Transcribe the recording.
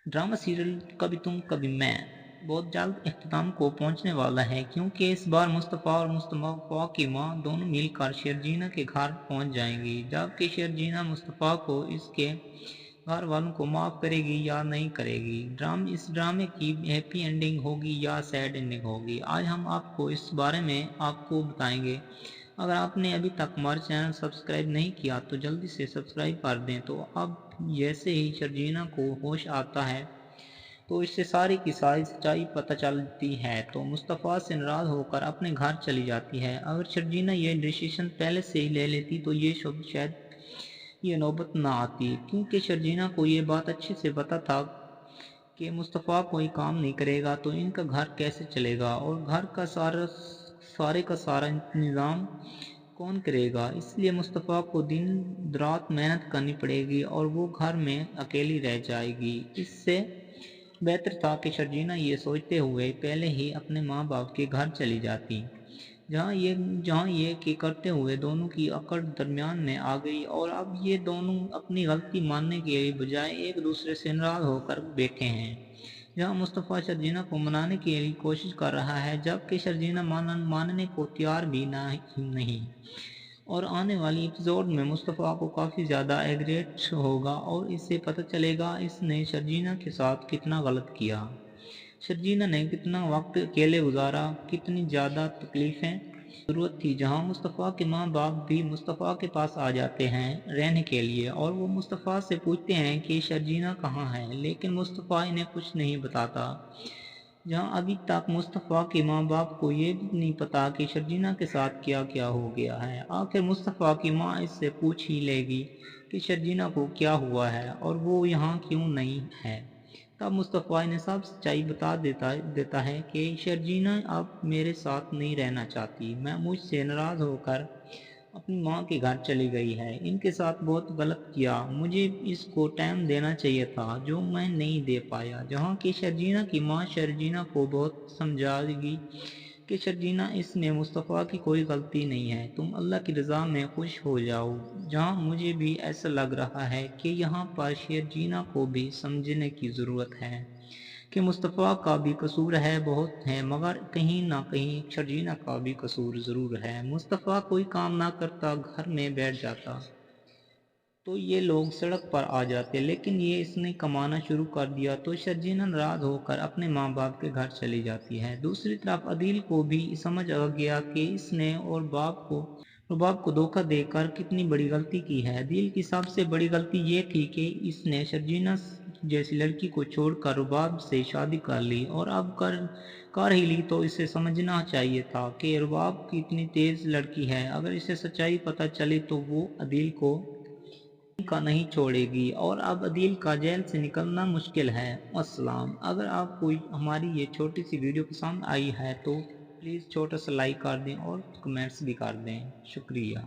Drama serial कभी तुम कभी मैं बहुत जल्द इख्तिताम को पहुंचने वाला है, क्योंकि इस बार मुस्तफ़ा और मुस्तफ़ा की मां दोनों मिलकर शर्जीना के घर पहुंच जाएंगी। जबकि शर्जीना मुस्तफ़ा को इसके घर वालों को माफ़ करेगी या नहीं करेगी। इस ड्रामे की हैप्पी एंडिंग होगी या सैड एंडिंग होगी, आज हम आपको इस बारे में आपको बताएंगे। अगर आपने अभी तक हमारा चैनल सब्सक्राइब नहीं किया तो जल्दी से सब्सक्राइब कर दें। तो अब जैसे ही शर्जीना को होश आता है तो इससे सारी की सारी सच्चाई पता चलती है, तो मुस्तफ़ा से नाराज़ होकर अपने घर चली जाती है। अगर शर्जीना ये डिसीजन पहले से ही ले लेती तो शायद ये नौबत ना आती, क्योंकि शर्जीना को ये बात अच्छे से पता था कि मुस्तफ़ा कोई काम नहीं करेगा तो इनका घर कैसे चलेगा और घर का सारा निज़ाम कौन करेगा। इसलिए मुस्तफ़ा को दिन रात मेहनत करनी पड़ेगी और वो घर में अकेली रह जाएगी। इससे बेहतर था कि शर्जीना ये सोचते हुए पहले ही अपने माँ बाप के घर चली जाती। जहाँ ये कि करते हुए दोनों की अकड़ दरमियान में आ गई और अब ये दोनों अपनी गलती मानने के बजाय एक दूसरे से नाराज होकर बैठे हैं। जहाँ मुस्तफ़ा शर्जीना को मनाने की कोशिश कर रहा है, जबकि शर्जीना मानने को तैयार भी नहीं। और आने वाली एपिसोड में मुस्तफ़ा को काफ़ी ज़्यादा एग्रेट होगा और इससे पता चलेगा इसने शर्जीना के साथ कितना गलत किया। शर्जीना ने कितना वक्त अकेले गुजारा, कितनी ज़्यादा तकलीफ़ें ज़रूरत थी। जहाँ मुस्तफ़ा के माँ बाप भी मुस्तफ़ा के पास आ जाते हैं रहने के लिए और वो मुस्तफ़ा से पूछते हैं कि शर्जीना कहाँ है, लेकिन मुस्तफ़ा इन्हें कुछ नहीं बताता। जहाँ अभी तक मुस्तफ़ा के माँ बाप को ये भी नहीं पता कि शर्जीना के साथ क्या क्या हो गया है। आखिर मुस्तफ़ा की माँ इससे पूछ ही लेगी कि शर्जीना को क्या हुआ है और वो यहाँ क्यों नहीं है। तब मुस्तफ़ा इन्हें सब सच्चाई बता देता है कि शर्जीना अब मेरे साथ नहीं रहना चाहती, मैं मुझसे नाराज़ होकर अपनी माँ के घर चली गई है। इनके साथ बहुत गलत किया, मुझे इसको टाइम देना चाहिए था जो मैं नहीं दे पाया। जहाँ की शर्जीना की माँ शर्जीना को बहुत समझाएगी कि शर्जीना इसमें मुस्तफ़ा की कोई गलती नहीं है, तुम अल्लाह की रज़ा में खुश हो जाओ। जहाँ मुझे भी ऐसा लग रहा है कि यहाँ पर शर्जीना को भी समझने की ज़रूरत है कि मुस्तफ़ा का भी कसूर है, बहुत है, मगर कहीं ना कहीं शर्जीना का भी कसूर ज़रूर है। मुस्तफ़ा कोई काम ना करता, घर में बैठ जाता तो ये लोग सड़क पर आ जाते, लेकिन ये इसने कमाना शुरू कर दिया तो शर्जीना नाराज होकर अपने माँ बाप के घर चली जाती है। दूसरी तरफ अदील को भी समझ आ गया कि इसने और बाप को धोखा देकर कितनी बड़ी गलती की है। अदील की सबसे बड़ी गलती ये थी कि इसने शर्जीना जैसी लड़की को छोड़कर रुबाब से शादी कर ली और अब कर ही ली तो इसे समझना चाहिए था कि रुबाब की इतनी तेज लड़की है, अगर इसे सच्चाई पता चली तो वो अदील को का नहीं छोड़ेगी और अब अदील का जेल से निकलना मुश्किल है। अस्सलाम। अगर आपको हमारी ये छोटी सी वीडियो पसंद आई है तो प्लीज़ छोटा सा लाइक कर दें और कमेंट्स भी कर दें। शुक्रिया।